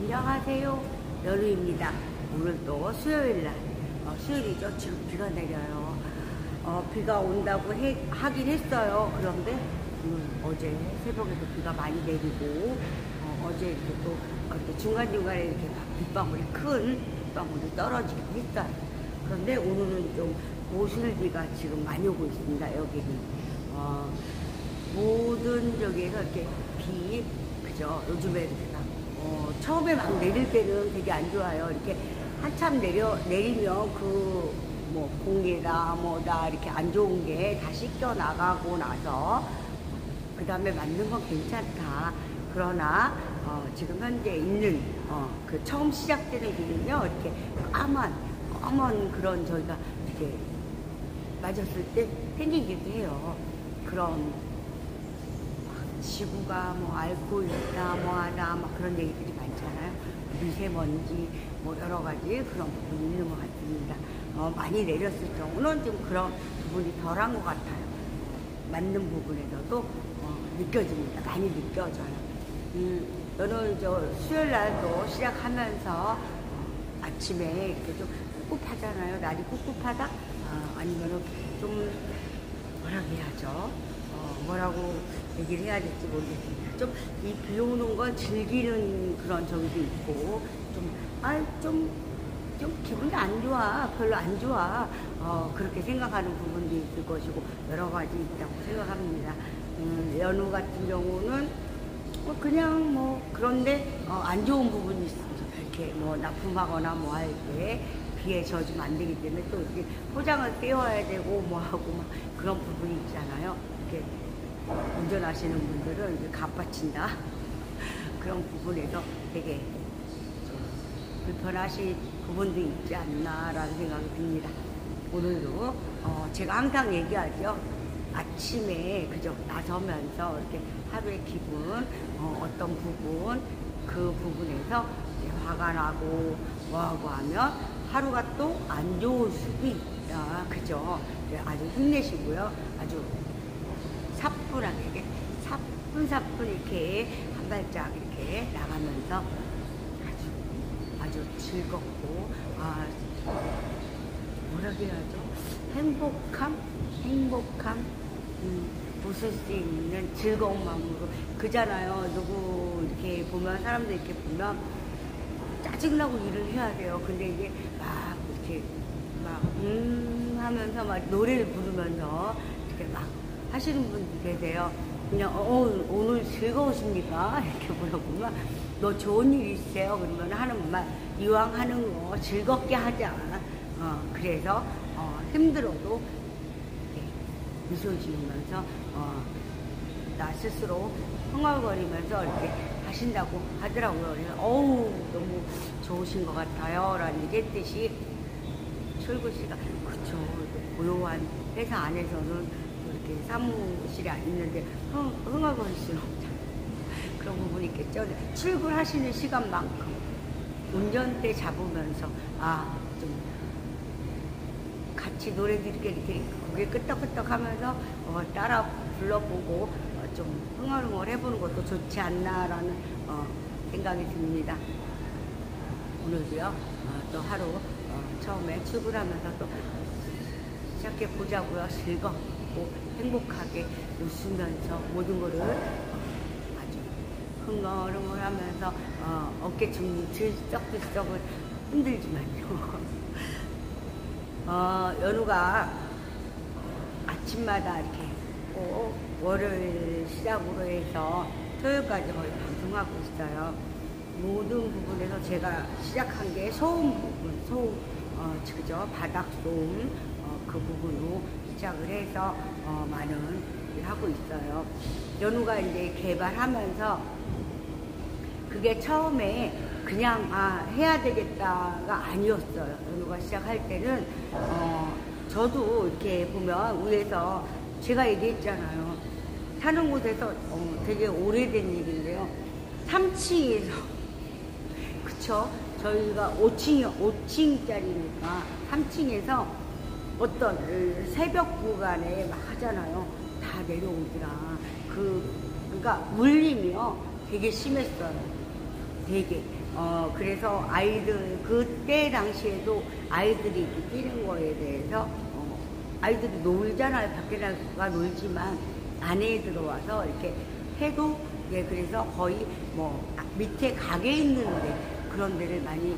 안녕하세요, 연우입니다. 오늘도 수요일날 수요일이죠. 지금 비가 내려요. 비가 온다고 하긴 했어요. 그런데 어제 새벽에도 비가 많이 내리고 어제 이렇게 또 이렇게 중간중간에 이렇게 빗방울이 큰 빗방울이 떨어지긴 했어요. 그런데 오늘은 좀 모슬비가 지금 많이 오고 있습니다. 여기는 모든 저기에서 이렇게 비, 그죠? 요즘에 이렇게 처음에 막 내릴 때는 되게 안 좋아요. 이렇게 한참 내리면 뭐 공기다 뭐다 이렇게 안 좋은 게 다 씻겨 나가고 나서 그 다음에 맞는 건 괜찮다. 그러나 지금 현재 있는 그 처음 시작되는 비는요, 이렇게 까만 그런 저희가 이렇게 맞았을 때 생기기도 해요. 그런 지구가 뭐 앓고 있다 뭐하다 막 그런 얘기들이 많잖아요. 미세먼지 뭐 여러 가지 그런 부분이 있는 것 같습니다. 많이 내렸을 경우는 좀 그런 부분이 덜한 것 같아요. 맞는 부분에서도 느껴집니다. 많이 느껴져요. 저는 수요일 날도 시작하면서 아침에 이렇게 좀 꿉꿉하잖아요. 날이 꿉꿉하다? 아니면은 좀 뭐라고 해야죠? 뭐라고 얘기를 해야 될지 모르겠습니다. 좀 이 비 오는 걸 즐기는 그런 적도 있고, 좀 기분이 안 좋아. 별로 안 좋아. 그렇게 생각하는 부분도 있을 것이고, 여러 가지 있다고 생각합니다. 연우 같은 경우는 그냥 뭐, 그런데 안 좋은 부분이 있습니다. 이렇게 뭐 납품하거나 뭐 할 때 비에 젖으면 안 되기 때문에 또 이렇게 포장을 떼어야 되고 뭐 하고 막 그런 부분이 있잖아요. 이렇게 운전하시는 분들은 이제 갑받친다. 그런 부분에서 되게 불편하신 부분도 있지 않나라는 생각이 듭니다. 오늘도 제가 항상 얘기하죠. 아침에 그저 나서면서 이렇게 하루의 기분, 어떤 부분, 그 부분에서 화가 나고 뭐하고 하면 하루가 또 안 좋을 수도 있다. 그죠? 아주 힘내시고요. 아주 사뿐하게, 사뿐 이렇게 한 발짝 이렇게 나가면서 아주 즐겁고, 뭐라고 해야죠? 행복함, 웃을 수 있는 즐거운 마음으로. 그잖아요. 누구 이렇게 보면, 사람들 이렇게 보면 짜증나고 일을 해야 돼요. 근데 이게 막 이렇게 하면서 막 노래를 부르면서 이렇게 막 하시는 분들 계세요. 그냥 오늘 즐거우십니까? 이렇게 물어보면 너 좋은 일 있으세요? 그러면 하는 말, 이왕 하는 거 즐겁게 하자. 그래서 힘들어도 미소 지으면서 나 스스로 흥얼거리면서 이렇게 하신다고 하더라고요. 그래서 너무 좋으신 것 같아요 라는 얘기했듯이, 철구씨가 그쵸, 고요한 회사 안에서는 이렇게 사무실에 있는데 흥얼거릴 수는 없잖아요. 그런 부분이 있겠죠. 출근하시는 시간만큼 운전대 잡으면서 좀 같이 노래도 이렇게 고개 끄덕끄덕 하면서 따라 불러보고 좀 흥얼흥얼 해보는 것도 좋지 않나라는 생각이 듭니다. 오늘도요, 또 하루 처음에 출근하면서 또 시작해 보자고요. 즐겁고 행복하게 웃으면서 모든 거를 아주 흥얼흥얼 하면서 어깨 좀 들썩들썩을 힘들지만요. 연우가 아침마다 이렇게 꼭 월요일 시작으로 해서 토요일까지 거의 방송하고 있어요. 모든 부분에서 제가 시작한 게 소음 부분, 그죠? 바닥 소음, 그 부분으로 시작을 해서 많은 일을 하고 있어요. 연우가 이제 개발하면서 그게 처음에 그냥 해야 되겠다가 아니었어요. 연우가 시작할 때는 저도 이렇게 보면 위에서 제가 얘기했잖아요. 사는 곳에서 되게 오래된 일인데요. 3층에서 그쵸? 저희가 5층짜리니까 3층에서 어떤 새벽 구간에 막 하잖아요. 다 내려오더라. 그러니까 물림이요 되게 심했어요. 되게 그래서 아이들 그때 당시에도 아이들이 이렇게 뛰는 거에 대해서 아이들이 놀잖아요. 밖에 나가 놀지만 안에 들어와서 이렇게 해도 예, 그래서 거의 뭐 밑에 가게 있는데 그런 데를 많이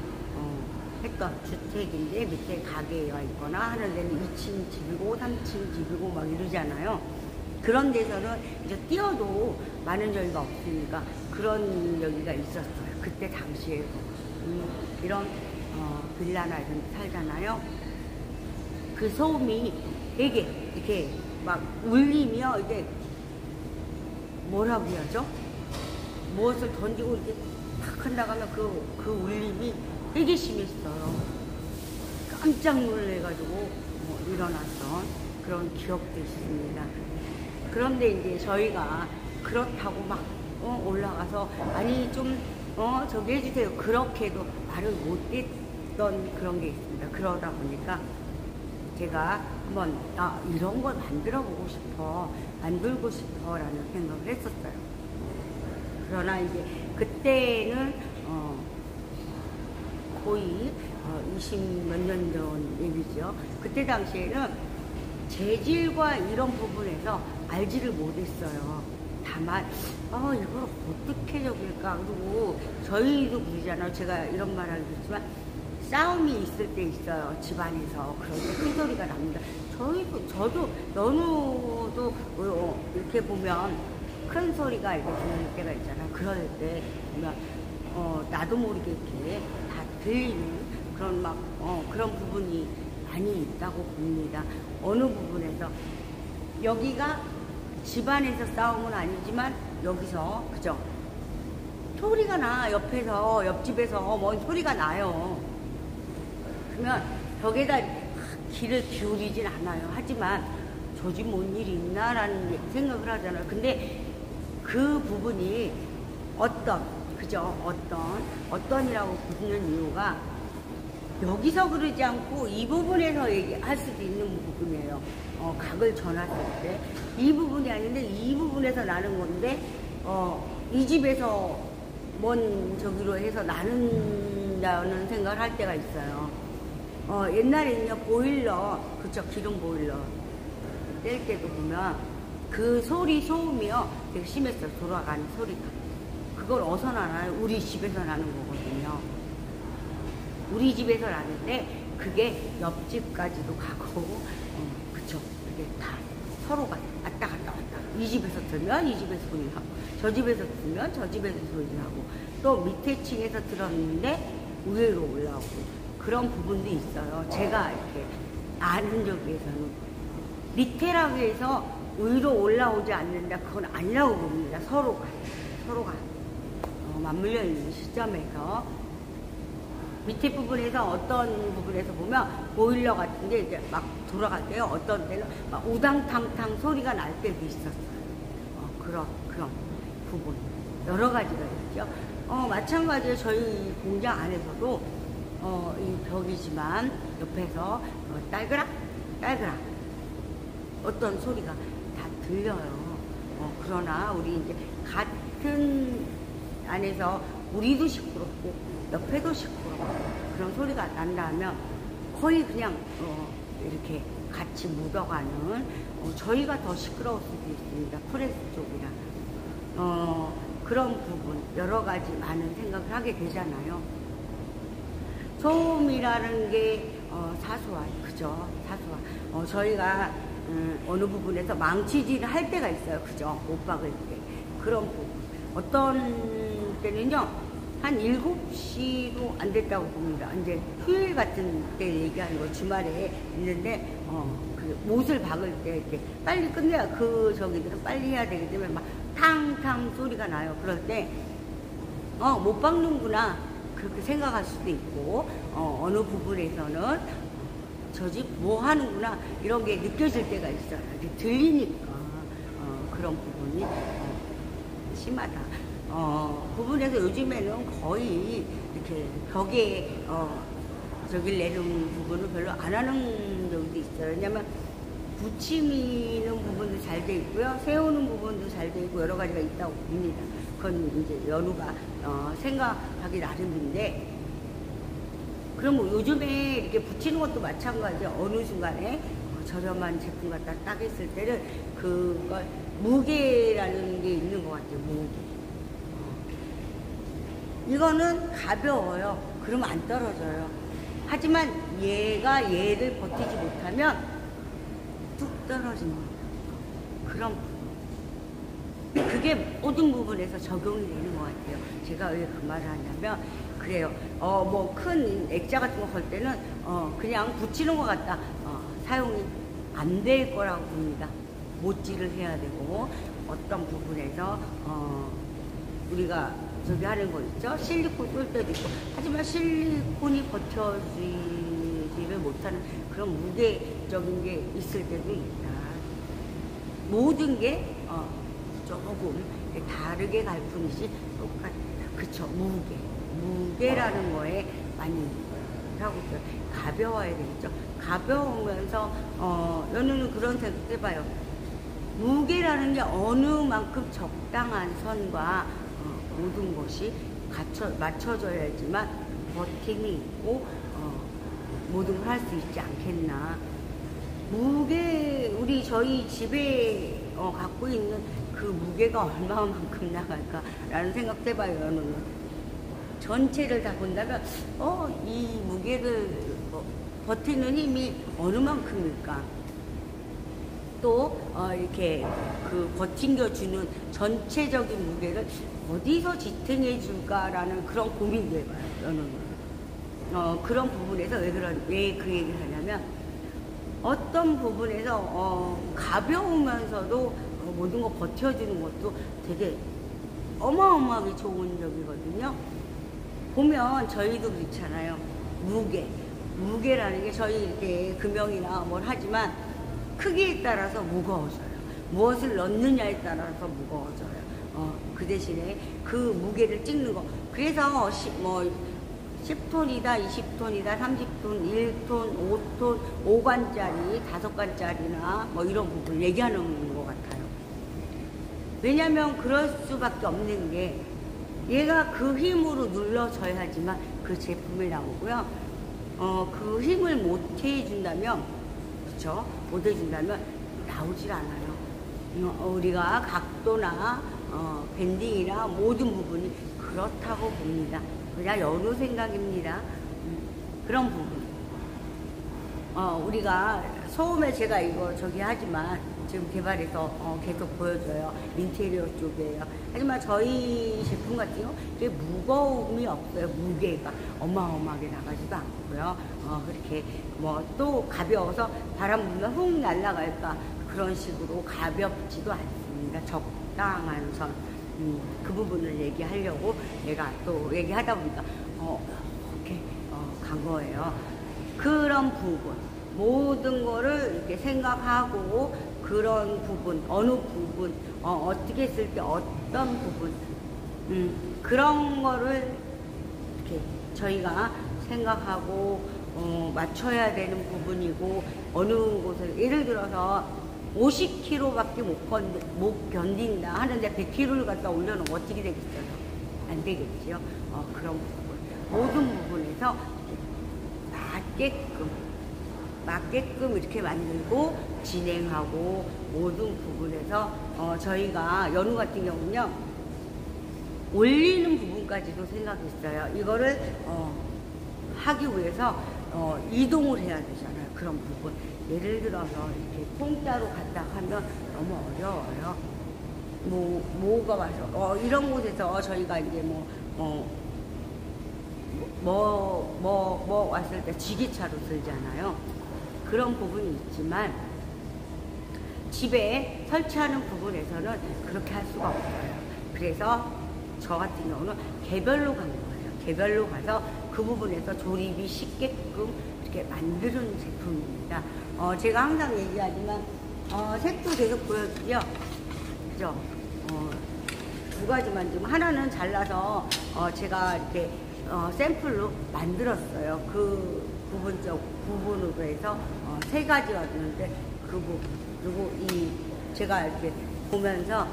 했던 주택인데 밑에 가게가 있거나 하는 데는 2층 집이고 3층 집이고 막 이러잖아요. 그런 데서는 이제 뛰어도 많은 여기가 없으니까 그런 여기가 있었어요. 그때 당시에 이런 빌라나 이런 데 살잖아요. 그 소음이 되게 이렇게 막 울리며 이게 뭐라고 해야죠? 무엇을 던지고 이렇게 탁 한다가면 그 울림이 되게 심했어요. 깜짝 놀래가지고 뭐 일어났던 그런 기억도 있습니다. 그런데 이제 저희가 그렇다고 막 올라가서 아니 좀 저기 해주세요 그렇게도 말을 못했던 그런 게 있습니다. 그러다 보니까 제가 한번 이런 걸 만들어 보고 싶어 만들고 싶어 라는 생각을 했었어요. 그러나 이제 그때는 거의 20몇 년 전 얘기죠. 그때 당시에는 재질과 이런 부분에서 알지를 못했어요. 다만 이걸 어떻게 저길까. 그리고 저희도 그러잖아요. 제가 이런 말 하겠지만 싸움이 있을 때 있어요. 집안에서. 그럴 때 큰 소리가 납니다. 저도 연우도 이렇게 보면 큰 소리가 이렇게 들릴 때가 있잖아요. 그럴 때 보면 나도 모르게 이렇게 다 들리는 그런 그런 부분이 많이 있다고 봅니다. 어느 부분에서 여기가 집안에서 싸움은 아니지만 여기서 그죠? 소리가 나. 옆집에서 뭔 소리가 나요. 그러면 벽에다 귀를 기울이진 않아요. 하지만 저 집 뭔 일이 있나라는 생각을 하잖아요. 근데 그 부분이 어떤이라고 붙는 이유가 여기서 그러지 않고 이 부분에서 얘기할 수도 있는 부분이에요. 각을 전했을 때 이 부분이 아닌데 이 부분에서 나는 건데 이 집에서 뭔 저기로 해서 나는다는 생각을 할 때가 있어요. 옛날에는요 보일러 그쵸 기름 보일러 뗄 때도 보면 그 소음이요 되게 심했어요. 돌아가는 소리가. 그걸 어디서 나나요? 우리 집에서 나는 거거든요. 우리 집에서 나는데 그게 옆집까지도 가고 그쵸. 그게 다 서로가 왔다 갔다 이 집에서 들면 이 집에서 소리 나고 저 집에서 들면 저 집에서 소리 나고 또 밑에 층에서 들었는데 위로 올라오고 그런 부분도 있어요. 제가 이렇게 아는 적에서는 밑에라고 해서 위로 올라오지 않는다. 그건 아니라고 봅니다. 서로가 맞물려 있는 시점에서 밑에 부분에서 어떤 부분에서 보면 보일러 같은 게 이제 막 돌아갈 때요. 어떤 때는 막 우당탕탕 소리가 날 때도 있었어요. 그런 부분. 여러 가지가 있죠. 마찬가지로 저희 공장 안에서도 이 벽이지만 옆에서 딸그락 어떤 소리가 다 들려요. 그러나 우리 이제 같은 안에서 우리도 시끄럽고 옆에도 시끄럽고 그런 소리가 난다면 거의 그냥 이렇게 같이 묻어가는 저희가 더 시끄러울 수도 있습니다. 프레스 쪽이라 그런 부분 여러 가지 많은 생각을 하게 되잖아요. 소음이라는 게 사소한 그죠? 사소한 저희가 어느 부분에서 망치질을 할 때가 있어요. 그죠? 못 박을 때 그런 부분 어떤 때는요 한 7시도 안 됐다고 봅니다. 이제 휴일 같은 때 얘기하는 거 주말에 있는데 그 못을 박을 때 이렇게 빨리 끝내야 저기들은 빨리 해야 되기 때문에 막 탕탕 소리가 나요. 그럴 때 못 박는구나 그렇게 생각할 수도 있고 어느 부분에서는 저 집 뭐 하는구나 이런 게 느껴질 때가 있어요. 들리니까 그런 부분이 심하다. 부분에서 요즘에는 거의 이렇게 벽에 저길 내는 부분을 별로 안 하는 적도 있어요. 왜냐면 붙이는 부분도 잘 돼 있고요. 세우는 부분도 잘 돼 있고 여러 가지가 있다고 봅니다. 그건 이제 연우가 생각하기 나름인데, 그럼 뭐 요즘에 이렇게 붙이는 것도 마찬가지예요. 어느 순간에 저렴한 제품 갖다 딱 했을 때는 그걸 무게라는 게 있는 것 같아요. 무게. 이거는 가벼워요. 그러면 안 떨어져요. 하지만 얘가 얘를 버티지 못하면 뚝 떨어지는 거예요. 그럼 그게 모든 부분에서 적용이 되는 것 같아요. 제가 왜 그 말을 하냐면, 그래요. 뭐 큰 액자 같은 거 걸 때는 그냥 붙이는 것 같다. 사용이 안 될 거라고 봅니다. 못질을 해야 되고, 어떤 부분에서 우리가 저기 하는 거 있죠? 실리콘 쏠 때도 있고. 하지만 실리콘이 버텨지지를 못하는 그런 무게적인 게 있을 때도 있다. 모든 게 조금 다르게 갈 뿐이지 똑같다. 그쵸? 무게라는 거에 많이 하고 있어요. 가벼워야 되겠죠. 가벼우면서 연우는 그런 생각 해봐요. 무게라는 게 어느 만큼 적당한 선과 모든 것이 맞춰져야지만 버팀이 있고 모든 걸 할 수 있지 않겠나. 저희 집에 갖고 있는 그 무게가 얼마만큼 나갈까라는 생각 해봐요. 연우는 전체를 다 본다면 이 무게를 버티는 힘이 어느 만큼일까. 또 이렇게 그 버팅겨주는 전체적인 무게를 어디서 지탱해 줄까라는 그런 고민도 해봐요. 연우는 그런 부분에서 왜 그 얘기를 하냐면, 어떤 부분에서 가벼우면서도 모든 거 버텨주는 것도 되게 어마어마하게 좋은 적이거든요. 보면 저희도 그렇잖아요. 무게라는 게 저희 이렇게 금형이나 뭘 하지만 크기에 따라서 무거워져요. 무엇을 넣느냐에 따라서 무거워져요. 그 대신에 그 무게를 찍는 거. 그래서 10톤이다, 20톤이다, 30톤, 1톤, 5톤, 5관짜리, 5관짜리나 뭐 이런 부분 얘기하는 것 같아요. 왜냐면 그럴 수밖에 없는 게, 얘가 그 힘으로 눌러져야지만 그 제품이 나오고요. 그 힘을 못 해준다면, 그쵸? 못 해준다면 나오질 않아요. 우리가 각도나 밴딩이나 모든 부분이 그렇다고 봅니다. 그냥 연우 생각입니다. 그런 부분. 우리가 처음에 제가 이거 하지만 지금 개발해서 계속 보여줘요. 인테리어 쪽이에요. 하지만 저희 제품 같은 경우 이게 무거움이 없어요. 무게가 어마어마하게 나가지도 않고요. 그렇게 또 가벼워서 바람 불면 훅 날아갈까 그런 식으로 가볍지도 않습니다. 적당한 선. 그 부분을 얘기하려고 내가 또 얘기하다 보니까 이렇게 간 거예요. 그런 부분, 모든 거를 이렇게 생각하고, 그런 부분, 어느 부분, 어떻게 했을 때 어떤 부분, 그런 거를 이렇게 저희가 생각하고 맞춰야 되는 부분이고, 어느 곳을 예를 들어서 50kg밖에 못 견딘다 하는데 100kg를 갖다 올려놓으면 어떻게 되겠어요? 안 되겠지요. 그런 부분, 모든 부분에서 맞게끔 이렇게 만들고 진행하고, 모든 부분에서 저희가 연우 같은 경우는요, 올리는 부분까지도 생각했어요. 이거를 하기 위해서 이동을 해야 되잖아요. 그런 부분. 예를 들어서 이렇게 통짜로 갔다 하면 너무 어려워요. 뭐가 와서 이런 곳에서 저희가 이제 왔을 때 지게차로 들잖아요. 그런 부분이 있지만 집에 설치하는 부분에서는 그렇게 할 수가 없어요. 그래서 저 같은 경우는 개별로 간 거예요. 개별로 가서 그 부분에서 조립이 쉽게끔 이렇게 만드는 제품입니다. 제가 항상 얘기하지만 색도 계속 보여주죠. 그죠? 두 가지만 좀, 하나는 잘라서 제가 이렇게 샘플로 만들었어요. 그 부분으로 해서 3가지 왔는데, 그 부분. 그리고 제가 이렇게 보면서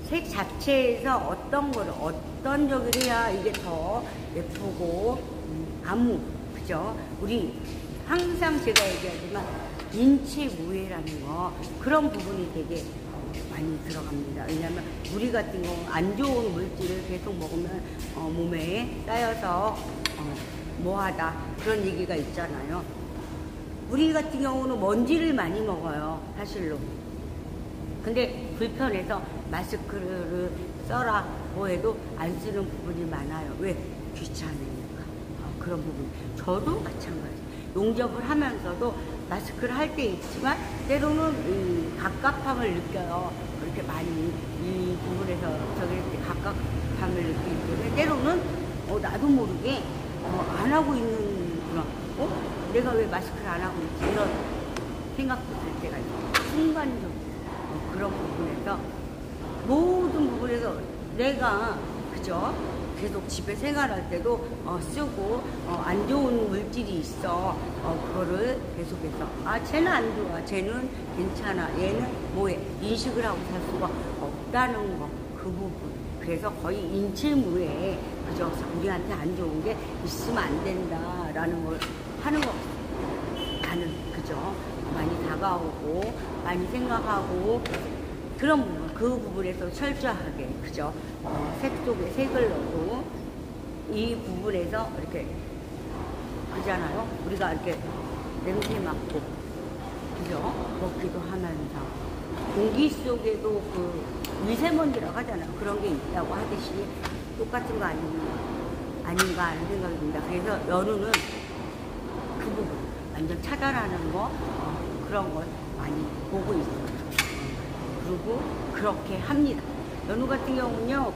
색 자체에서 어떤 거를, 어떤 저기를 해야 이게 더 예쁘고, 그죠? 우리 항상 제가 얘기하지만, 인체무해라는 거, 그런 부분이 되게 많이 들어갑니다. 왜냐면 우리 같은 경우 안 좋은 물질을 계속 먹으면 몸에 쌓여서 뭐하다 그런 얘기가 있잖아요. 우리 같은 경우는 먼지를 많이 먹어요, 사실로. 근데 불편해서 마스크를 써라고 해도 안 쓰는 부분이 많아요. 왜? 귀찮으니까. 그런 부분. 저도 마찬가지. 용접을 하면서도 마스크를 할 때 있지만 때로는 이 갑갑함을 느껴요. 그렇게 많이 이 부분에서 저기 갑갑함을 느끼기 때문에 때로는 나도 모르게 안 하고 있는 그런 내가 왜 마스크를 안 하고 있지 이런 생각도 들 때가 있어요. 순간적으로 그런 부분에서 모든 부분에서 내가 그죠? 계속 집에 생활할 때도 쓰고 안 좋은 물질이 있어 그거를 계속해서 쟤는 안 좋아, 쟤는 괜찮아, 얘는 뭐해 인식을 하고 살 수가 없다는 거 그 부분. 그래서 거의 인체무해 그죠? 우리한테 안 좋은 게 있으면 안 된다라는 걸 하는 거 나는 그죠? 많이 다가오고 많이 생각하고 그런 부분, 그 부분에서 철저하게, 그죠? 색 속에 색을 넣고, 이 부분에서 이렇게, 그잖아요? 우리가 이렇게 냄새 맡고, 그죠? 먹기도 하면서, 공기 속에도 그 미세먼지라고 하잖아요. 그런 게 있다고 하듯이 똑같은 거 아닌가 하는 생각이 듭니다. 그래서 연우는 그 부분, 완전 차단하는 거, 그런 걸 많이 보고 있어요. 그리고 그렇게 합니다. 연우 같은 경우는요,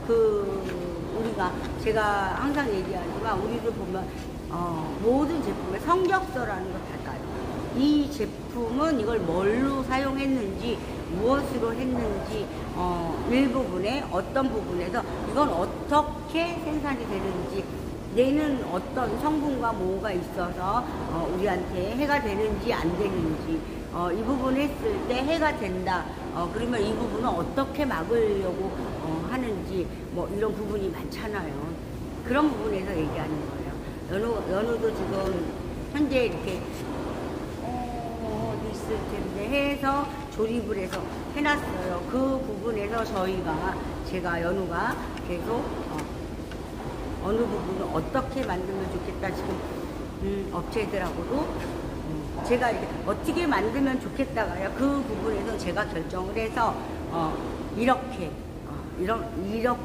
우리가, 제가 항상 얘기하지만, 우리를 보면, 모든 제품에 성적서라는 걸 달까요. 이 제품은 이걸 뭘로 사용했는지, 무엇으로 했는지, 일부분에, 어떤 부분에서, 이건 어떻게 생산이 되는지, 얘는 어떤 성분과 뭐가 있어서, 우리한테 해가 되는지, 안 되는지, 이 부분을 했을 때 해가 된다. 그러면 이 부분은 어떻게 막으려고 하는지 뭐 이런 부분이 많잖아요. 그런 부분에서 얘기하는 거예요. 연우도 지금 현재 이렇게 어디 있을 텐데 해서 조립을 해서 해놨어요. 그 부분에서 제가 연우가 계속 어느 부분을 어떻게 만들면 좋겠다 지금 업체들하고도 제가 이렇게 어떻게 만들면 좋겠다가요. 그 부분에서 제가 결정을 해서 이렇게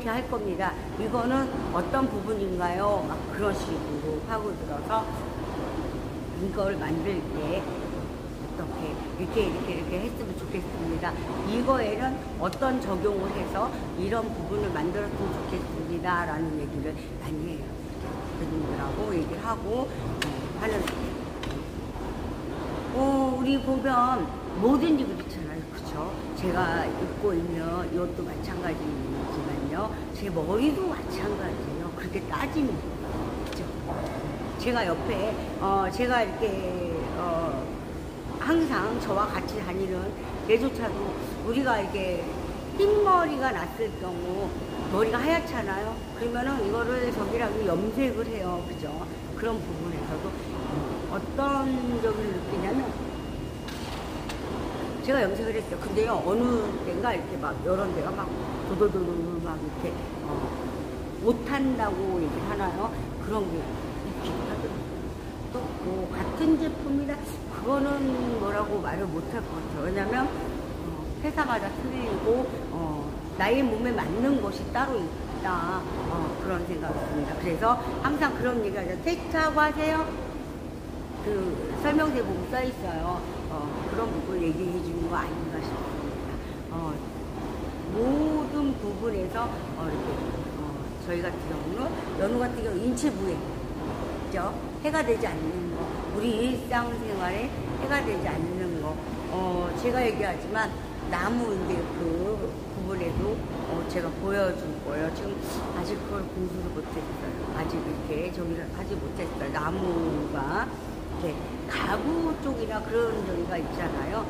할 겁니다. 이거는 어떤 부분인가요? 막 그런 식으로 하고 들어서 이걸 만들 때 어떻게 이렇게 했으면 좋겠습니다. 이거에는 어떤 적용을 해서 이런 부분을 만들었으면 좋겠습니다. 라는 얘기를 많이 해요. 그분들하고 얘기를 하고 하는. 우리 보면 뭐든지 그렇잖아요. 그쵸? 제가 입고 있는 이것도 마찬가지지만요. 제 머리도 마찬가지예요. 그렇게 따지면. 그죠? 제가 옆에, 제가 이렇게, 항상 저와 같이 다니는 얘조차도 우리가 이렇게 흰머리가 났을 경우 머리가 하얗잖아요. 그러면은 이거를 저기랑 염색을 해요. 그죠? 그런 부분에서도 어떤 점을 느끼냐면 제가 염색을 했어요. 근데요 어느 때인가 이렇게 막 이런 데가 막 도도도도 막 이렇게 못한다고 얘기를 하나요? 그런 게 있기도 하더라고요. 또 뭐 같은 제품이라 그거는 뭐라고 말을 못할 것 같아요. 왜냐면 회사마다 틀리고 나의 몸에 맞는 것이 따로 있다. 그런 생각이 듭니다. 그래서 항상 그런 얘기하죠. 테스트하고 하세요. 그 설명서에 보면 써 있어요. 그런 부분을 얘기해 주는 거 아닌가 싶습니다. 모든 부분에서 이렇게 저희 같은 경우는 연우 같은 경우 인체무해, 그죠? 해가 되지 않는 거, 우리 일상생활에 해가 되지 않는 거. 제가 얘기하지만 나무 이제 그 부분에도 제가 보여줄 거예요. 지금 아직 그걸 공부를 못했어요. 아직 이렇게 저기를 하지 못했어요. 나무가. 네, 가구 쪽이나 그런 저기가 있잖아요.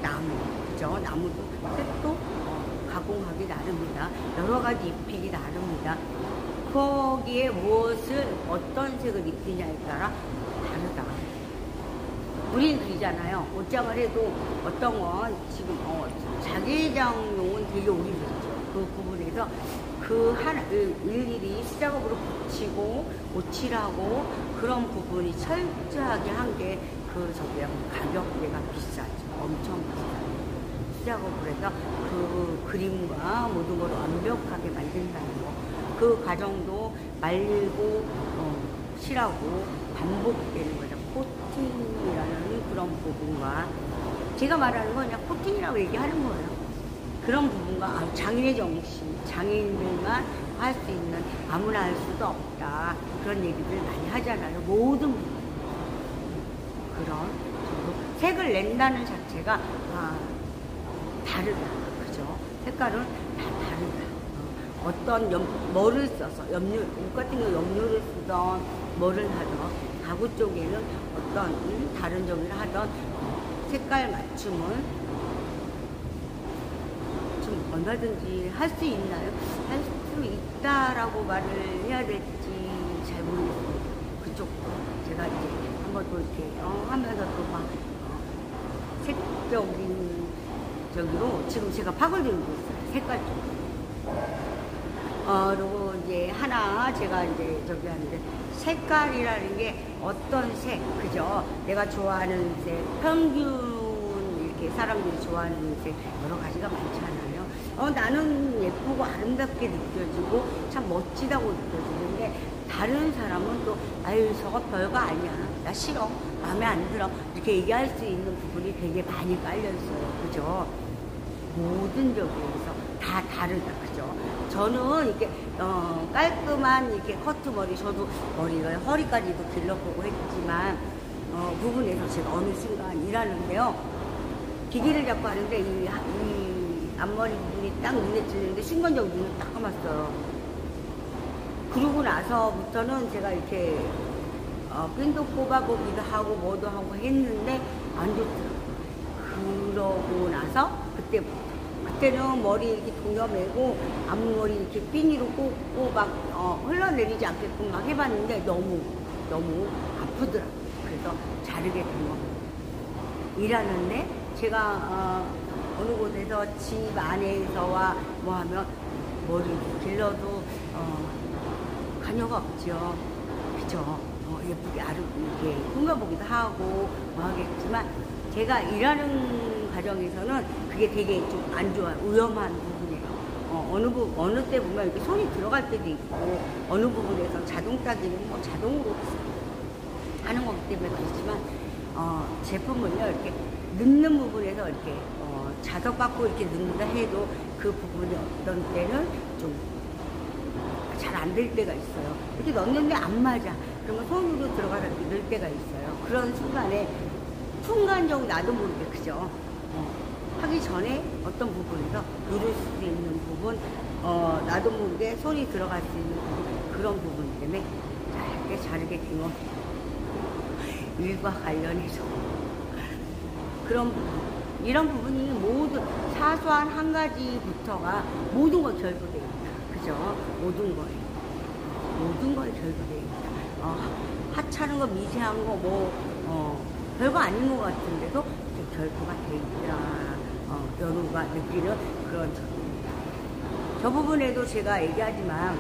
나무, 그죠? 나무도 색도 가공하기 나름이다. 여러 가지 입히기 나름이다. 거기에 무엇을 어떤 색을 입히냐에 따라 다르다. 우리는 그러잖아요. 옷장을 해도 어떤 건 지금 자개장용은 되게 오래됐죠. 그 부분에서 그 하나 일일이 수작업으로 붙이고 오칠하고 그런 부분이 철저하게 한 게 그 저기야 가격대가 비싸죠. 엄청 비싸요. 수작업을 해서 그 그림과 모든 걸 완벽하게 만든다는 거. 그 과정도 말리고 칠하고 반복되는 거죠. 코팅이라는 그런 부분과 제가 말하는 건 그냥 코팅이라고 얘기하는 거예요. 그런 부분과 장인의 정신, 장인들만 할 수 있는 아무나 할 수도 없다. 그런 얘기들 많이 하잖아요. 모든 부분. 그런 색을 낸다는 자체가 다르다. 그죠? 색깔은 다 다르다. 어떤 뭐를 써서 염료, 옷 같은 경우 염료를 쓰던 뭐를 하던 가구 쪽에는 어떤 다른 종이를 하던 색깔 맞춤은 좀 얼마든지 할 수 있나요? 할 수 있다라고 말을 해야 될지 잘 모르겠어요. 그쪽도 제가 이제 한번 또 이렇게 하면서 또 막 색적인 저기로 지금 제가 파고들고 있어요. 색깔 쪽으로. 그리고 이제 하나 제가 이제 저기 하는데 색깔이라는 게 어떤 색, 그죠? 내가 좋아하는 색, 평균 이렇게 사람들이 좋아하는 색 여러 가지가 많잖아요. 나는 예쁘고 아름답게 느껴지고 참 멋지다고 느껴지는데 다른 사람은 또 아유 저거 별거 아니야, 나 싫어, 마음에 안 들어 이렇게 얘기할 수 있는 부분이 되게 많이 깔려 있어요. 그죠? 모든 점에서 다 다르다. 그죠? 저는 이렇게 깔끔한 이렇게 커트 머리, 저도 머리를 허리까지도 길러보고 했지만 부분에서 제가 어느 순간 일하는데요, 기계를 잡고 하는데 이 앞머리 부분이 딱 눈에 띄는데 순간적으로 눈을 딱 감았어요. 그러고 나서부터는 제가 이렇게 핀도 꼽아보기도 하고 뭐도 하고 했는데 안 좋더라고요. 그러고 나서 그때는 머리 이렇게 동여매고 앞머리 이렇게 핀으로 꽂고 막 흘러내리지 않게끔 막 해봤는데 너무 아프더라고요. 그래서 자르게 된 겁니다. 일하는데 제가 어느 곳에서 집 안에서와 뭐 하면 머리 길러도 관여가 없죠. 그죠? 예쁘게 이렇게 꾸며보기도 하고 뭐 하겠지만 제가 일하는 과정에서는 그게 되게 좀 안 좋아요. 위험한 부분이에요. 어느 때 보면 이렇게 손이 들어갈 때도 있고 어느 부분에서 자동 따기는 뭐 자동으로 하는 거기 때문에 그렇지만 제품을요 이렇게 넣는 부분에서 이렇게 자석 받고 이렇게 넣는다 해도 그 부분이 어떤 때는 좀 잘 안 될 때가 있어요. 이렇게 넣는데 안 맞아. 그러면 손으로 들어가서 이렇게 넣을 때가 있어요. 그런 순간적으로 나도 모르게 그죠? 하기 전에 어떤 부분에서 누를 수 있는 부분, 나도 모르게 손이 들어갈 수 있는 부분, 그런 부분 때문에 짧게 자르게 된 겁니다. 일과 관련해서 그런 부분, 이런 부분이 모두 사소한 한 가지부터가 모든 걸 결부되어 있다. 그죠? 모든 걸 결부되어 있다. 하찮은 거, 미세한 거, 별거 아닌 것 같은데도 좀 결부가 되어 있더라. 연우가 느끼는 그런 저 부분에도 제가 얘기하지만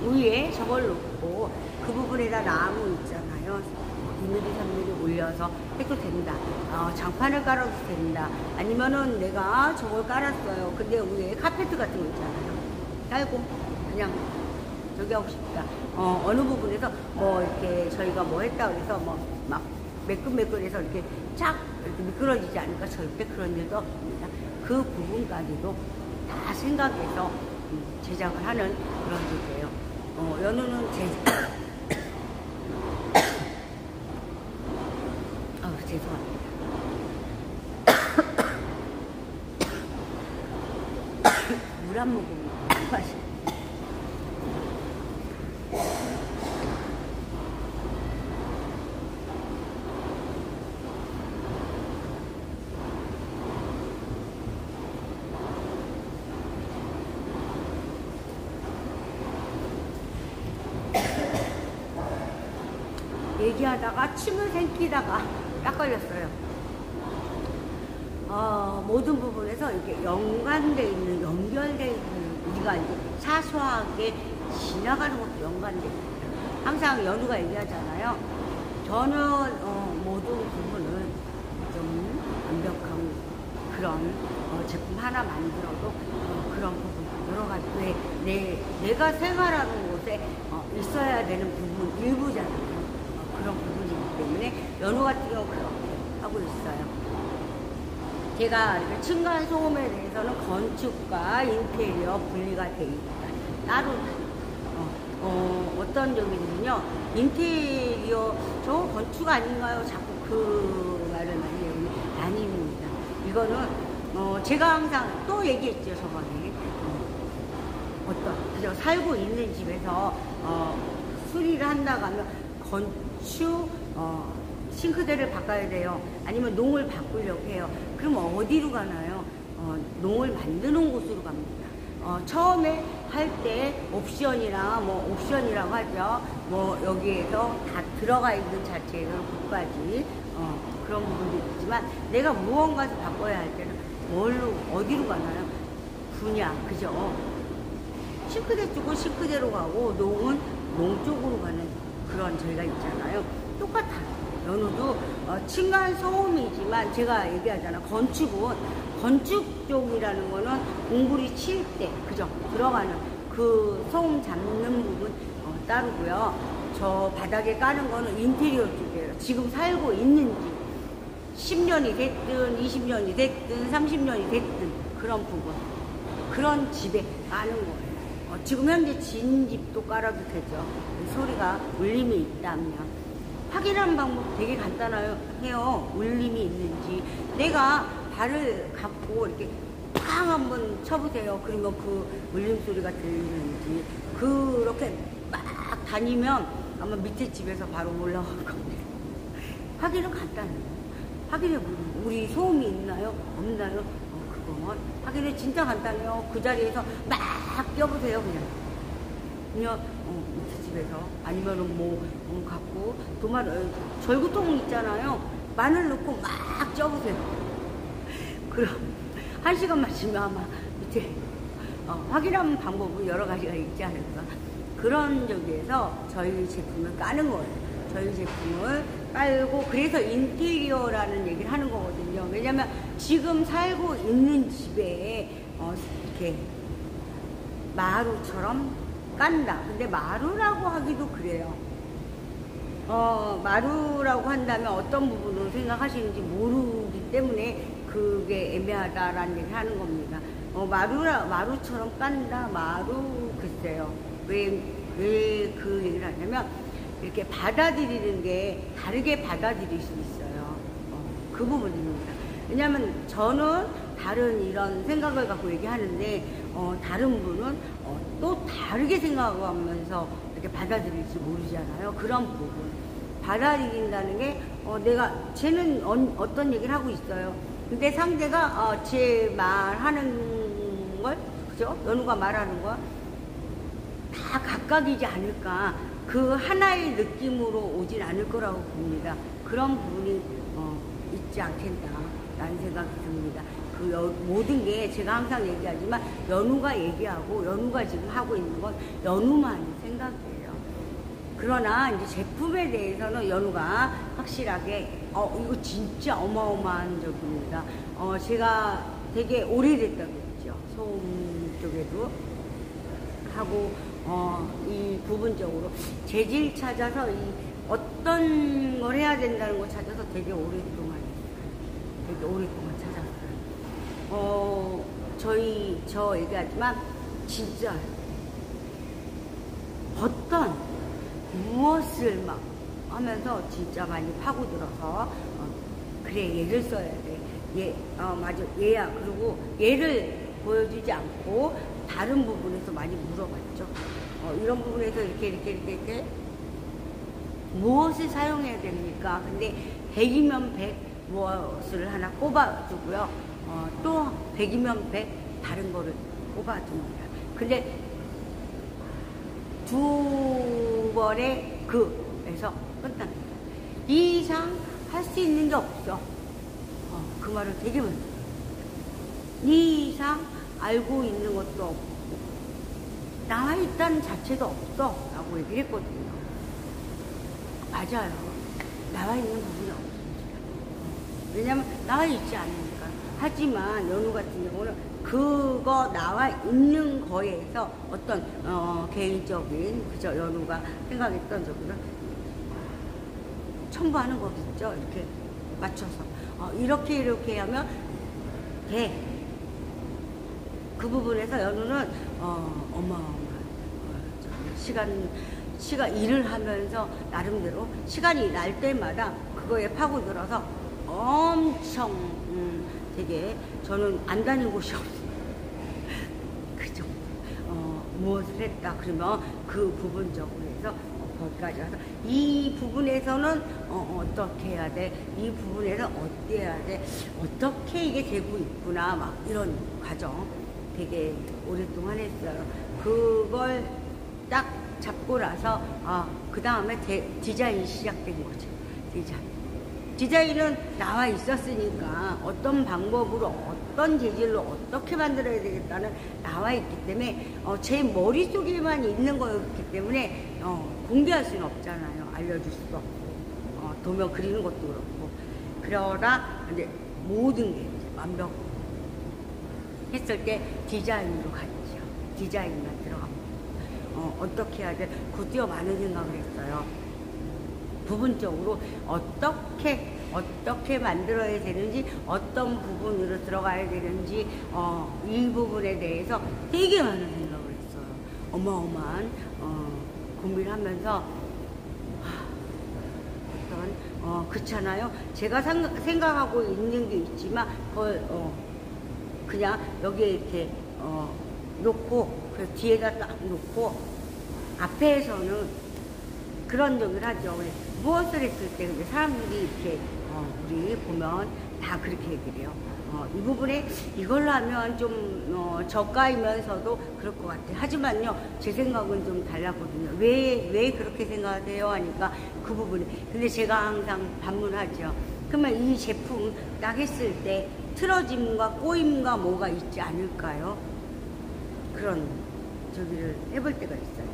위에 저걸 놓고 그 부분에다 나무 있잖아요. 2mm, 3mm 올려서 해도 된다. 장판을 깔아도 된다. 아니면은 내가 저걸 깔았어요. 근데 위에 카페트 같은 거 있잖아요. 깔고 그냥 저기 하고 싶다. 어느 부분에서 뭐 이렇게 저희가 뭐 했다 그래서 뭐 막 매끈매끈해서 이렇게 쫙 이렇게 미끄러지지 않을까, 절대 그런 일도 없습니다. 그 부분까지도 다 생각해서 제작을 하는 그런 주제예요. 연우는 죄송합니다. 물 한 모금 마시. 얘기하다가 침을 삼키다가 딱 걸렸어요. 모든 부분에서 이렇게 연관되어 있는, 연결되어 있는, 우리가 이제 사소하게 지나가는 것도 연관되어 있어요. 항상 연우가 얘기하잖아요. 저는 모든 부분을 좀 완벽한 그런 제품 하나 만들어도 그런 부분, 여러 가지, 내가 생활하는 곳에 있어야 되는 부분 일부잖아요. 그런 부분이기 때문에 연우 같은 경우 그렇게 하고 있어요. 제가 층간 소음에 대해서는 건축과 인테리어 분리가 되어 있다. 따로 어떤 적이냐면요, 인테리어 저 건축 아닌가요? 자꾸 그 말을 많이 해요. 아닙니다. 이거는 제가 항상 또 얘기했죠, 저번에. 그죠? 살고 있는 집에서 수리를 한다고 하면 건축 싱크대를 바꿔야 돼요. 아니면 농을 바꾸려고 해요. 그럼 어디로 가나요? 농을 만드는 곳으로 갑니다. 처음에 할 때 옵션이라고 하죠. 여기에서 다 들어가 있는 자체는 국까지 그런 부분도 있지만, 내가 무언가를 바꿔야 할 때는 어디로 가나요? 분야, 그죠? 싱크대 쪽은 싱크대로 가고, 농은 농 쪽으로 가는 그런 저희가 있잖아요. 똑같아요. 연우도 층간 소음이지만, 제가 얘기하잖아. 건축 쪽이라는 거는 공구리 칠 때, 그죠? 들어가는 그 소음 잡는 부분 따르고요. 저 바닥에 까는 거는 인테리어 쪽이에요. 지금 살고 있는 집, 10년이 됐든 20년이 됐든 30년이 됐든 그런 부분, 그런 집에 까는 거예요. 지금 현재 진 집도 깔아도 되죠. 소리가 울림이 있다면. 확인하는 방법 되게 간단해요. 울림이 있는지. 내가 발을 갖고 이렇게 팡 한번 쳐보세요. 그러면 그 울림 소리가 들리는지. 그렇게 막 다니면 아마 밑에 집에서 바로 올라올 겁니다. 확인은 간단해요. 확인해보면 우리 소음이 있나요? 없나요? 그건 확인이 진짜 간단해요. 그 자리에서 막 껴보세요. 그냥 밑에 집에서. 아니면은 갖고 절구통 있잖아요. 마늘 넣고 막 쪄보세요. 그럼 1시간만 지면 아마 밑에 확인하는 방법은 여러 가지가 있지 않을까. 그런 쪽에서 저희 제품을 까는 거예요. 저희 제품을 깔고, 그래서 인테리어라는 얘기를 하는 거거든요. 왜냐면 지금 살고 있는 집에 이렇게 마루처럼 깐다. 근데 마루라고 하기도 그래요. 마루라고 한다면 어떤 부분을 생각하시는지 모르기 때문에 그게 애매하다라는 얘기를 하는 겁니다. 마루처럼 깐다, 글쎄요. 왜 그 얘기를 하냐면, 이렇게 받아들이는 게 다르게 받아들일 수 있어요. 그 부분입니다. 왜냐면 저는 다른 이런 생각을 갖고 얘기하는데, 다른 분은 또 다르게 생각하면서 이렇게 받아들일지 모르잖아요. 그런 부분. 받아들인다는 게, 쟤는 어떤 얘기를 하고 있어요. 근데 상대가 제 말하는 걸, 그죠? 연우가 말하는 거 다 각각이지 않을까. 그 하나의 느낌으로 오진 않을 거라고 봅니다. 그런 부분이 있지 않겠나라는 생각이 듭니다. 모든 게 제가 항상 얘기하지만, 연우가 얘기하고 연우가 지금 하고 있는 건 연우만의 생각이에요. 그러나 이제 제품에 대해서는 연우가 확실하게 이거 진짜 어마어마한 적입니다. 제가 되게 오래됐다고 했죠. 소음 쪽에도 하고, 이 부분적으로 재질 찾아서 어떤 걸 해야 된다는 거 찾아서 되게 오랫동안 찾았어요. 저 얘기하지만 진짜 무엇을 막 하면서 진짜 많이 파고들어서 그래, 얘를 써야 돼. 맞아, 얘야. 그리고 얘를 보여주지 않고 다른 부분에서 많이 물어봤죠. 이런 부분에서 이렇게 무엇을 사용해야 됩니까? 근데 100이면 100 무엇을 하나 꼽아주고요. 또 100이면 100 다른 거를 꼽아줍니다. 근데 두 번의 그에서 끝납니다. 이 이상 할 수 있는 게 없어. 그 말을 되게 많이 해요. 이 이상 알고 있는 것도 없고 나와 있다는 자체도 없어 라고 얘기를 했거든요. 맞아요. 나와 있는 부분이 없습니다. 왜냐면 나와 있지 않으니까. 하지만 연우 같은 경우는 그거 나와 있는 거에서 어떤 개인적인 그저 연우가 생각했던 적으로 첨부하는 거겠죠. 이렇게 맞춰서 이렇게 하면 돼. 그 부분에서 연우는 어마어마한 시간 일을 하면서 나름대로 시간이 날 때마다 그거에 파고들어서 엄청 되게 저는 안 다닌 곳이 없어요. 그 정도. 무엇을 했다 그러면 그 부분적으로 해서 거기까지 와서 이 부분에서는 어떻게 해야 돼? 이 부분에서 어떻게 해야 돼? 어떻게 이게 되고 있구나 막 이런 과정 되게 오랫동안 했어요. 그걸 딱 잡고 나서 그 다음에 디자인이 시작된 거죠. 디자인은 나와 있었으니까 어떤 방법으로 어떤 재질로 어떻게 만들어야 되겠다는 나와 있기 때문에 제 머릿속에만 있는 거였기 때문에 공개할 수는 없잖아요. 알려줄 수도 없고 도면 그리는 것도 그렇고 그러다 이제 모든 게 이제 완벽 했을 때 디자인으로 갔죠. 디자인만 들어가고 어떻게 해야 돼? 곧이어 많은 생각을 했어요. 부분적으로 어떻게 만들어야 되는지 어떤 부분으로 들어가야 되는지 이 부분에 대해서 되게 많은 생각을 했어요. 어마어마한 고민하면서 그렇잖아요. 제가 생각하고 있는 게 있지만 그걸 그냥 여기에 이렇게 놓고 그래서 뒤에다 딱 놓고 앞에서는 그런 얘기를 하죠. 무엇을 했을 때 근데 사람들이 이렇게 우리 보면 다 그렇게 얘기를 해요. 이 부분에 이걸로 하면 좀 저가이면서도 그럴 것 같아요. 하지만요 제 생각은 좀 달랐거든요. 왜 그렇게 생각하세요? 하니까 그 부분에 근데 제가 항상 반문하죠. 그러면 이 제품 딱 했을 때 틀어짐과 꼬임과 뭐가 있지 않을까요? 그런 저기를 해볼 때가 있어요.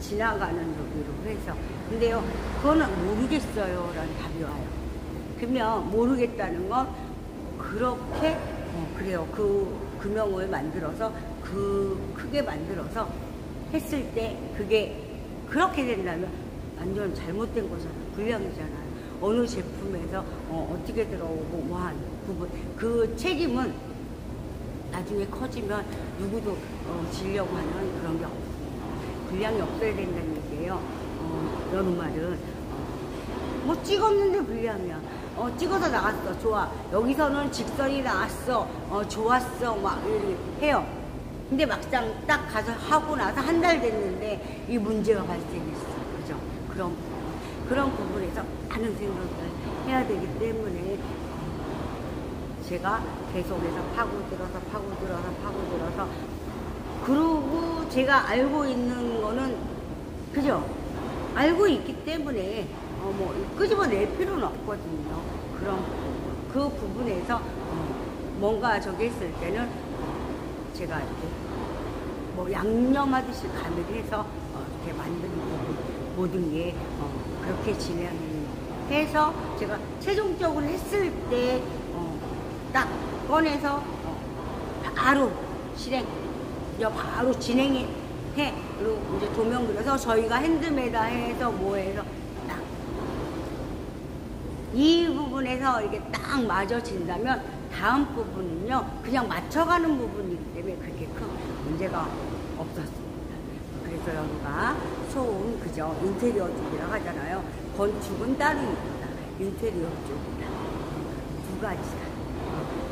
지나가는 저기로 해서 근데요 그거는 모르겠어요 라는 답이 와요. 그러면 모르겠다는 건 그렇게 그래요. 그 금형을 만들어서 크게 만들어서 했을 때 그게 그렇게 된다면 완전 잘못된 거잖아요. 불량이잖아요. 어느 제품에서 어떻게 들어오고 뭐한 부분 그 책임은 나중에 커지면 누구도 지려고 하는 그런 게 없어요. 분량이 없어야 된다는 얘기예요. 연우 말은 뭐 찍었는데 분량이야. 찍어서 나갔어. 좋아. 여기서는 직선이 나왔어. 좋았어. 막 이렇게 해요. 근데 막상 딱 가서 하고 나서 한 달 됐는데 이 문제가 발생했어. 그죠? 그런 부분에서 많은 생각을 해야 되기 때문에 제가 계속해서 파고들어서 그리고 제가 알고 있는 거는 그죠? 알고 있기 때문에 뭐 끄집어낼 필요는 없거든요. 그런 그 부분에서 뭔가 저기 했을 때는 제가 이렇게 뭐 양념하듯이 가미해서 이렇게 만드는 부분 모든 게 그렇게 진행해서 제가 최종적으로 했을 때 딱 꺼내서 바로 바로 진행해. 그리고 이제 조명 그려서 저희가 핸드메다 해서 뭐 해서 딱 이 부분에서 이게 딱 맞아진다면 다음 부분은요 그냥 맞춰가는 부분이기 때문에 그렇게 큰 문제가 없었습니다. 그래서 여기가 소음 그죠? 인테리어 쪽이라고 하잖아요. 건축은 따로 있다. 인테리어 쪽이다. 두 가지다.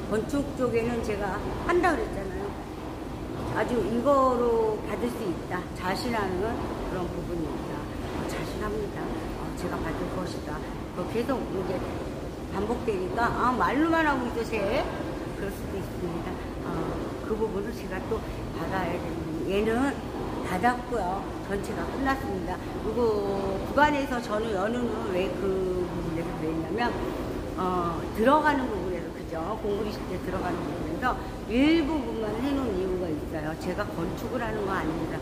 건축 쪽에는 제가 한다 그랬잖아요. 아주 이거로 받을 수 있다. 자신하는 그런 부분입니다. 자신합니다. 제가 받을 것이다. 계속 이제 반복되니까 말로만 하고 있어 쟤 그럴 수도 있습니다. 그 부분을 제가 또 받아야 되는 얘는 닫았고요. 전체가 끝났습니다. 그리고 구간에서 저는 연우는 왜 그 부분에서 그랬냐면 들어가는 부분에서 그죠? 공구리 때 들어가는 부분에서 일부분만 해놓은 이유가 있어요. 제가 건축을 하는 거 아닙니다.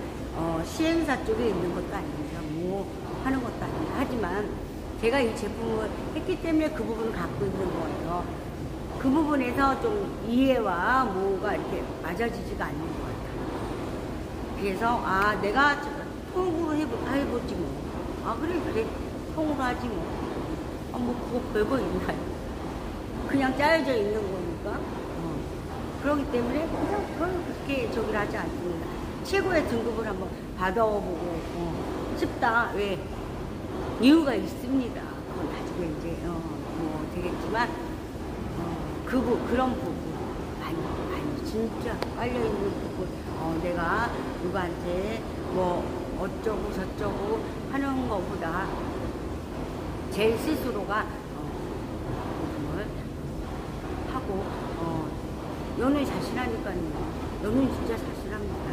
시행사 쪽에 있는 것도 아닙니다. 뭐 하는 것도 아닙니다. 하지만 제가 이 제품을 했기 때문에 그 부분을 갖고 있는 거예요. 그 부분에서 좀 이해와 뭐가 이렇게 맞아지지가 않는 것 같아요. 그래서 내가 통으로 해보지 뭐. 그래 통으로 하지 뭐. 뭐 그거 별거 있나요? 그냥 짜여져 있는 거니까. 그렇기 때문에 그냥 그걸 그렇게 저기를 하지 않습니다. 최고의 등급을 한번 받아보고 싶다. 왜? 이유가 있습니다. 그건 나중에 이제 뭐 되겠지만 그런 부분 많이 진짜 깔려있는 부분 내가 누구한테 뭐 어쩌고 저쩌고 하는 것보다 제 스스로가 부분을 하고 연애 자신하니까요. 연애 진짜 자신합니다.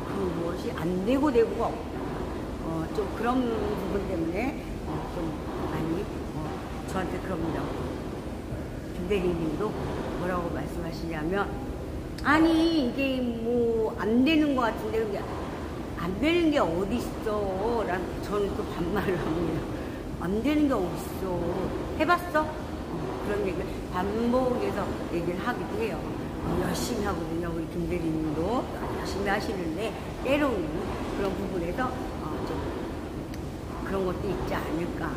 그 무엇이 안 되고 되고가 없다. 좀 그런 부분 때문에 좀 많이 저한테 그럽니다. 김대리님도 뭐라고 말씀하시냐면 아니 이게 뭐 안 되는 것 같은데 근데 안 되는 게 어디 있어? 라는 저는 또 반말을 합니다. 안 되는 게 어디 있어? 해봤어? 그런 얘기를 반복해서 얘기를 하기도 해요. 열심히 하거든요. 우리 김대리님도 열심히 하시는데 때로는 그런 부분에서 좀 그런 것도 있지 않을까.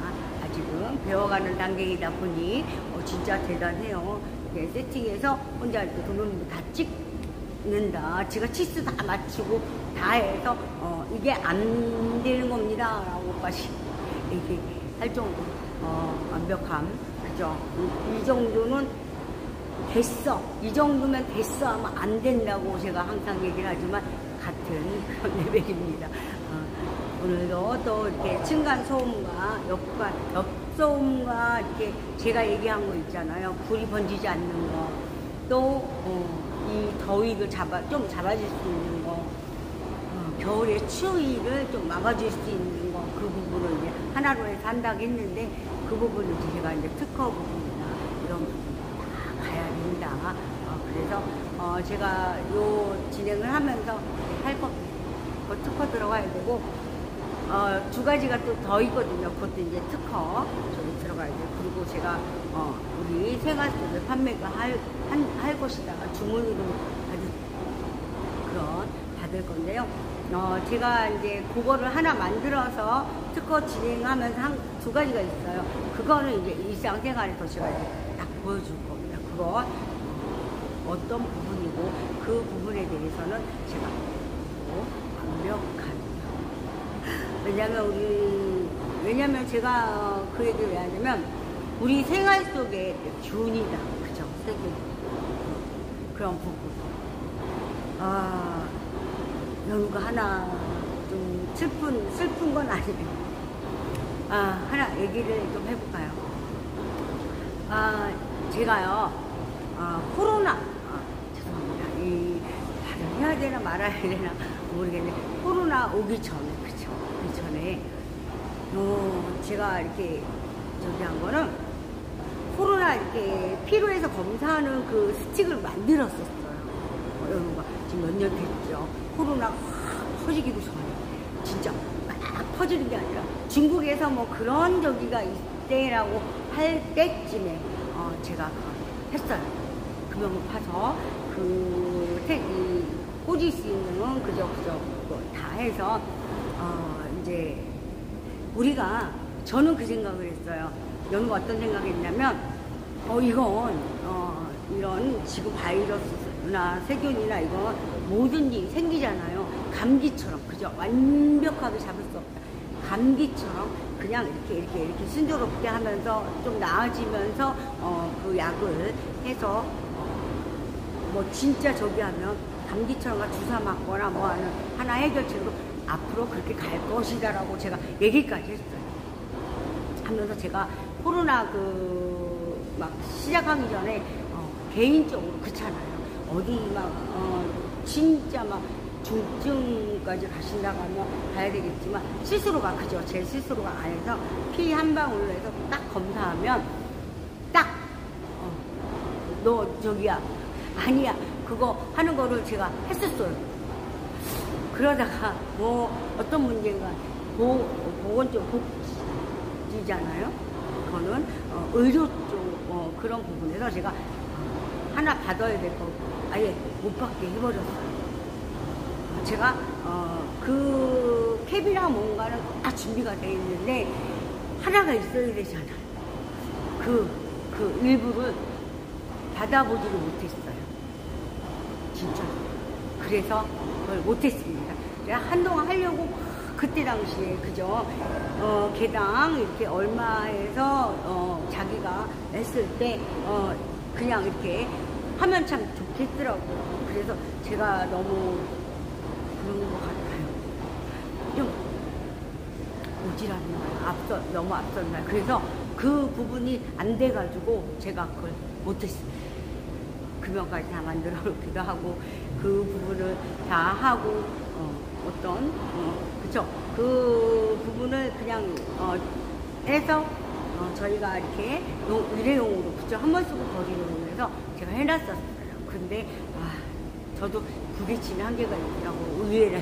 아직은 배워가는 단계이다 보니 진짜 대단해요. 세팅해서 혼자 이렇게 도면도 다 찍는다. 제가 치수 다 맞추고 다 해서 이게 안 되는 겁니다. 라고까지 이렇게 할 정도 완벽함. 그죠? 이 정도는 됐어. 이 정도면 됐어 하면 안 된다고 제가 항상 얘기를 하지만 같은 그런 레벨입니다. 오늘도 또 이렇게 층간소음과 옆소음과 이렇게 제가 얘기한 거 있잖아요. 불이 번지지 않는 거. 또, 이 더위를 좀 잡아줄 수 있는 거. 겨울에 추위를 좀 막아줄 수 있는 거. 그 부분을 이제 하나로 해서 한다고 했는데 그 부분을 이제 제가 이제 특허 부분이나 이런 부분 다 가야 된다. 그래서, 제가 요 진행을 하면서 할 거, 특허 들어가야 되고, 두 가지가 또 더 있거든요. 그것도 이제 특허 저기 들어가야 돼요. 그리고 제가 우리 생활소를 판매가 할 것이다가 주문으로 받을 건데요. 제가 이제 그거를 하나 만들어서 특허 진행하면서 두 가지가 있어요. 그거는 이제 일상생활에서 제가 이제 딱 보여줄 겁니다. 그거 어떤 부분이고 그 부분에 대해서는 제가 완벽한 왜냐면 제가 그 얘기를 왜 하냐면 우리 생활 속에 균이다. 그죠? 세균. 그런 부분. 연우가 하나 좀 슬픈 건 아니에요. 하나 얘기를 좀 해볼까요? 제가요, 코로나, 죄송합니다. 말을 해야 되나 말아야 되나 모르겠는데, 코로나 오기 전에, 그쵸? 그 전에, 제가 이렇게 저기 한 거는, 코로나 이렇게 피로에서 검사하는 그 스틱을 만들었었어요. 연우가 지금 몇 년 됐죠. 코로나 확 퍼지기도 전에. 진짜 막 퍼지는 게 아니라, 중국에서 뭐 그런 저기가 있대라고 할 때쯤에, 제가 했어요. 금형을 파서, 꽂을 수 있는 그저 그거 다 해서, 이제, 저는 그 생각을 했어요. 연우가 어떤 생각을 했냐면, 이건, 이런 지금 바이러스나 세균이나 이건 뭐든지 생기잖아요. 감기처럼, 그죠? 완벽하게 잡을 수 없다. 감기처럼 그냥 이렇게 순조롭게 하면서 좀 나아지면서, 그 약을 해서, 뭐 진짜 저기 하면 감기처럼 주사 맞거나 뭐 하나 해결책으로 앞으로 그렇게 갈 것이다라고 제가 얘기까지 했어요. 하면서 제가 코로나 막 시작하기 전에 개인적으로 그렇잖아요. 어디 진짜 막 중증까지 가신다고 하면 가야 되겠지만 스스로가 그죠. 제 스스로가 안에서 피 한 방울로 해서 딱 검사하면 딱 너 저기야 아니야 그거 하는 거를 제가 했었어요. 그러다가 뭐 어떤 문제가 보건적 복지잖아요. 그거는 의료 쪽 그런 부분에서 제가 하나 받아야 될 거 아예 못 받게 해버렸어요. 제가 그 캡이나 뭔가는 다 준비가 되어 있는데 하나가 있어야 되잖아요. 그 일부를 받아보지를 못했어요. 진짜. 그래서 그걸 못했습니다. 제가 한동안 하려고 그때 당시에 그죠. 개당 이렇게 얼마 해서 자기가 했을 때 그냥 이렇게 하면 참 좋겠더라고요. 그래서 제가 너무 그런 것 같아요. 좀 오지랖인가요? 너무 앞섰나요? 그래서 그 부분이 안 돼가지고 제가 그걸 못했습니다. 금연까지 다 만들어 놓기도 하고 그 부분을 다 하고 그쵸? 그 부분을 그냥 해서 저희가 이렇게 일회용으로 그쵸? 한 번 쓰고 버리는 해서 제가 해놨었어요. 근데 저도 부딪히는 한계가 있더라고. 의외로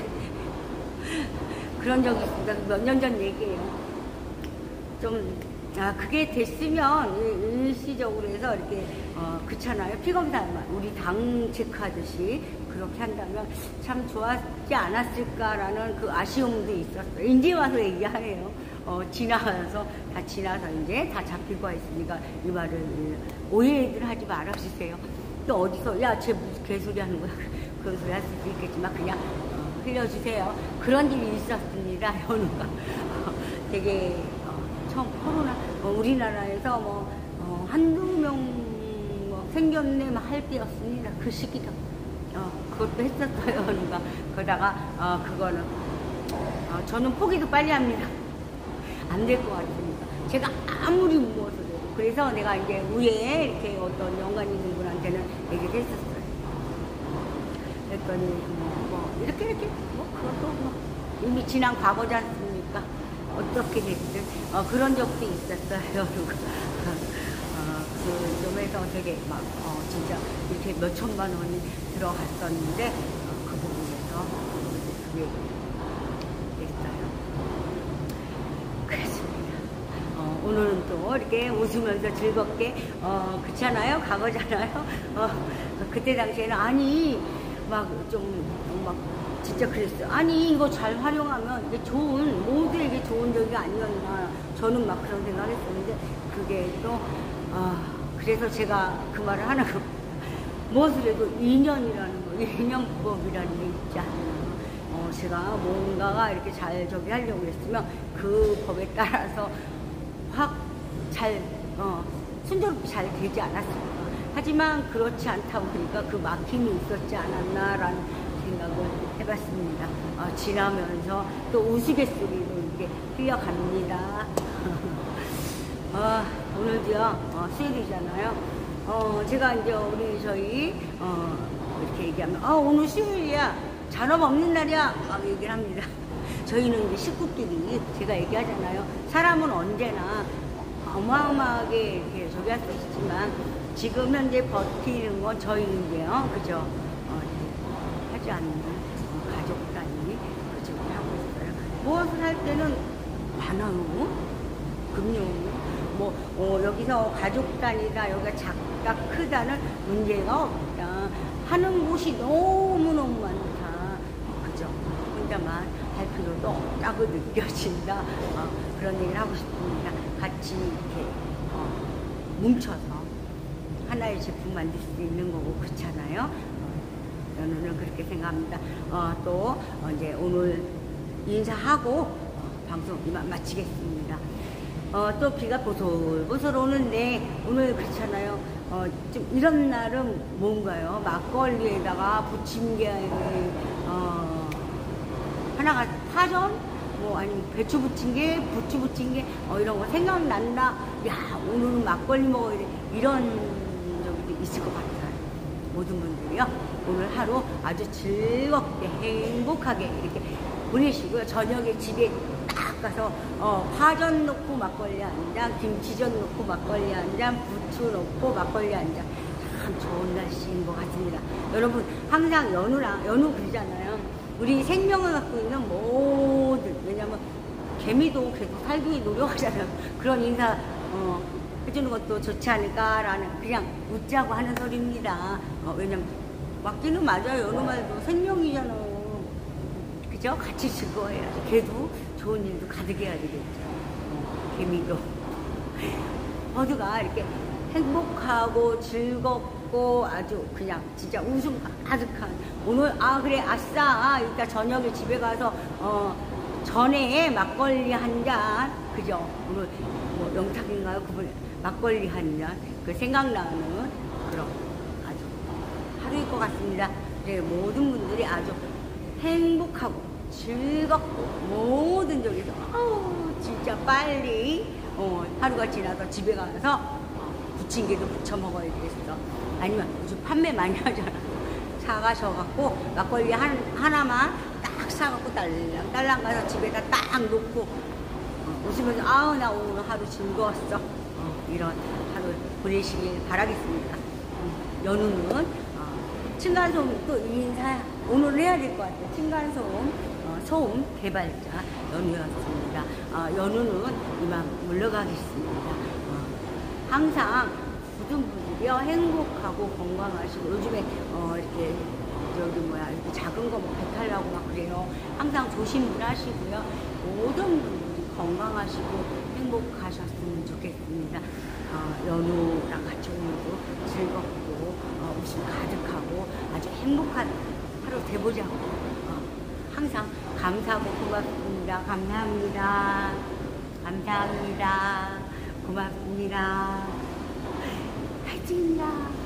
그런 적이 있습니다. 몇 년 전 얘기예요. 좀 그게 됐으면 일시적으로 해서 이렇게 그렇잖아요. 피검사만 우리 당 체크하듯이 그렇게 한다면 참 좋았지 않았을까라는 그 아쉬움도 있었어요. 이제 와서 얘기하네요. 지나서 이제 다 잡히고 있으니까 이 말을 오해들 하지 말아주세요. 또 어디서 쟤 무슨 개소리 하는 거야. 그런 소리 할 수도 있겠지만 그냥 흘려주세요. 그런 일이 있었습니다. 연우가 되게 처음 코로나 우리나라에서 한두 명 생겼네 할 때였습니다. 그 시기도 그것도 했었어요. 연우가 그러다가 그거는 저는 포기도 빨리 합니다. 안 될 것 같으니까 제가 아무리 무엇을 해도 그래서 내가 이제 위에 이렇게 어떤 연관 있는 분한테는 얘기를 했었어요. 그랬더니 이렇게 그것도 이미 지난 과거지 않습니까? 어떻게 됐든 그런 적도 있었어요. 좀 해서 되게 진짜 이렇게 몇 천만 원이 들어갔었는데 그 부분에서 그게 됐어요. 그렇습니다. 오늘은 또 이렇게 웃으면서 즐겁게 그렇잖아요. 과거잖아요. 그때 당시에는 아니 진짜 그랬어요. 아니 이거 잘 활용하면 이게 모두에게 좋은 적이 아니었나 저는 막 그런 생각했었는데 그게 또 그래서 제가 그 말을 하는 겁니다. 무엇을 해도 인연이라는 거, 인연법이라는 게 있지 않나. 제가 뭔가가 이렇게 잘 하려고 했으면 그 법에 따라서 확 순조롭게 잘 되지 않았습니다. 하지만 그렇지 않다 보니까 그 막힘이 있었지 않았나라는 생각을 해봤습니다. 지나면서 또 우스갯소리로 이렇게 흘려갑니다. 오늘도요, 수요일이잖아요. 제가 이제 저희 이렇게 얘기하면 오늘 수요일이야. 잔업 없는 날이야. 막 얘기를 합니다. 저희는 이제 식구끼리 제가 얘기하잖아요. 사람은 언제나 어마어마하게 이렇게 저기 할 수 있지만 지금 현재 버티는 건 저희인데요. 그죠? 하지 않는 가족 단위 그쪽을 하고 있어요. 무엇을 할 때는 많아요. 금융 여기서 가족 단위다 여기가 작다 크다는 문제가 없다. 하는 곳이 너무너무 많다. 그죠? 혼자만 할 필요도 없다고 느껴진다. 그런 얘기를 하고 싶습니다. 같이 이렇게 뭉쳐서 하나의 제품 만들 수 있는 거고 그렇잖아요. 저는 그렇게 생각합니다. 또 이제 오늘 인사하고 방송 이만 마치겠습니다. 또 비가 보솔보솔 오는데 오늘 그렇잖아요. 좀 이런 날은 뭔가요? 막걸리에다가 부침개 하나가 파전 아니면 배추 부침개, 부추 부침개 이런 거 생각난다. 야 오늘은 막걸리 먹어야 돼. 이런 적이 있을 것 같아요. 모든 분들이요 오늘 하루 아주 즐겁게 행복하게 이렇게 보내시고요. 저녁에 집에 딱 가서 파전 넣고 막걸리 한 잔, 김치전 넣고 막걸리 한 잔, 부추 넣고 막걸리 한 잔. 참 좋은 날씨인 것 같습니다. 여러분 항상 연우 그러잖아요. 우리 생명을 갖고 있는 모든, 왜냐면 개미도 계속 살기 위해 노력하잖아요. 그런 인사 해주는 것도 좋지 않을까라는 그냥 웃자고 하는 소리입니다. 왜냐면 맞기는 맞아요. 연우 말도 생명이잖아요. 그죠? 같이 즐거워해야지. 걔도 좋은 일도 가득해야 되겠죠. 개미도 모두가 이렇게 행복하고 즐겁고 아주 그냥 진짜 웃음 가득한 오늘 그래 아싸 이따 저녁에 집에 가서 전에 막걸리 한 잔 그죠? 오늘 뭐 영탁인가요? 그분 막걸리 한 잔 그 생각나는 그런 아주 하루일 것 같습니다. 네, 모든 분들이 아주 행복하고 즐겁고 모든 쪽에서 진짜 빨리 하루가 지나서 집에 가서 부침개도 부쳐 먹어야 되겠어. 아니면 요즘 판매 많이 하잖아. 사가셔갖고 막걸리 하나만 딱 사갖고 딸랑 가서 집에다 딱 놓고 웃으면서 나 오늘 하루 즐거웠어. 이런 하루 보내시길 바라겠습니다. 연우는 층간소음 또 인사 오늘 해야 될 것 같아요. 층간소음 소음 개발자 연우였습니다. 연우는 이만 물러가겠습니다. 항상 모든 분들이요 행복하고 건강하시고 요즘에 이렇게 이렇게 작은 거 뭐 배탈 나고 막 그래요. 항상 조심을 하시고요. 모든 분들이 건강하시고 행복하셨으면 좋겠습니다. 연우랑 같이 오늘도 즐겁고 웃음 가득하고 아주 행복한 하루 되보자고 항상 감사하고 고맙습니다. 감사합니다. 감사합니다. 고맙습니다. 화이팅입니다.